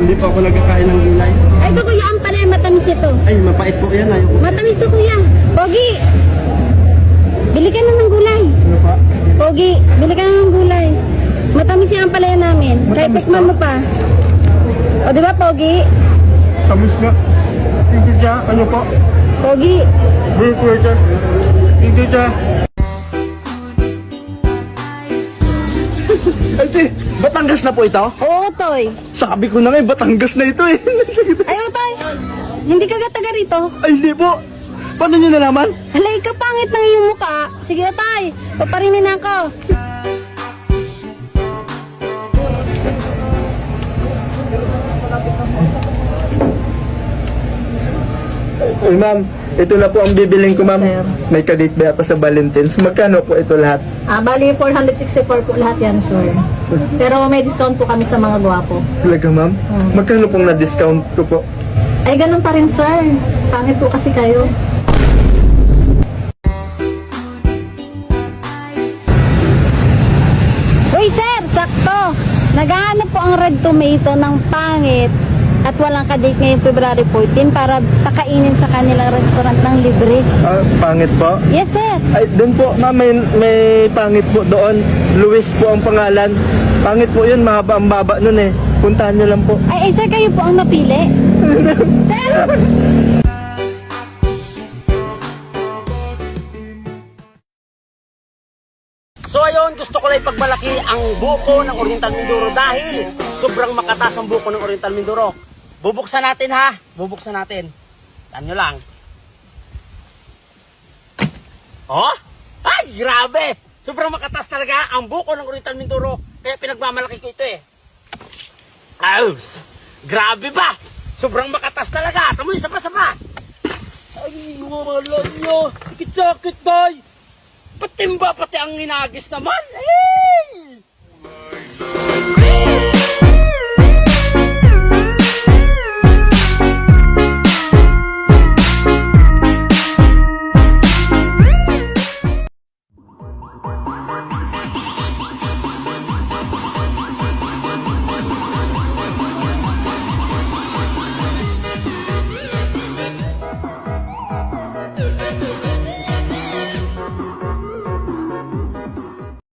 Hindi po ako nagkakain ng gulay. Ay, ito kuya, ang palay matamis ito. Ay, mapait po yan. Ayoko. Matamis to kuya. Pogi, bili ka na ng gulay. Ano pa? Pogi, bili ka na ng gulay. Matamis yung ampalaya namin. Kahit Matamis tikman to? mo pa. O, di ba, Pogi? Tamis nga. Hindi siya. Ano po? Pogi. Hindi po siya. Hindi siya. Ay, di. Batangas na po ito? Oo, Toy. Sabi ko na nga, Batangas na ito eh. Ay, Toy. Hindi ka taga rito. Ay, hindi po. Paano nyo nalaman? Halay ka, pangit ng iyong mukha. Sige, Toy. Paparinin ako. Ay, ma'am. Ito na po ang bibiling ko, ma'am. Sir. May kadate ba ako sa Valentine's? Magkano po ito lahat? Bali 464 po lahat yan, sir. Pero may discount po kami sa mga gwapo. Talaga, ma'am? Magkano pong na-discount ko po? Ay, ganun pa rin, sir. Pangit po kasi kayo. Uy, sir, sakto. Naghahanap po ang red tomato ng pangit at walang kadate ngayong February 14 para pakainin sa kanilang restaurant ng libre. Ah, pangit po? Yes, sir. Ay, doon po, ma'am, may pangit po doon. Luis po ang pangalan. Pangit po yun, mahaba ang baba nun eh. Puntahan nyo lang po. Ay, sir, kayo po ang napili. Sir! So ayun, gusto ko lang ipagmalaki ang buko ng Oriental Mindoro dahil sobrang makatas ang buko ng Oriental Mindoro. Bubuksan natin ha, bubuksan natin. Taan nyo lang. Oh, ay grabe! Sobrang makatas talaga ang buko ng Oriental Mindoro. Kaya pinagmamalaki ko ito eh. Ay, grabe ba? Sobrang makatas talaga. Tamo yung sapa-sapa. Ay, wala nyo. Sakit-sakit tayo. Patimba pati ang hinagis naman. Ay!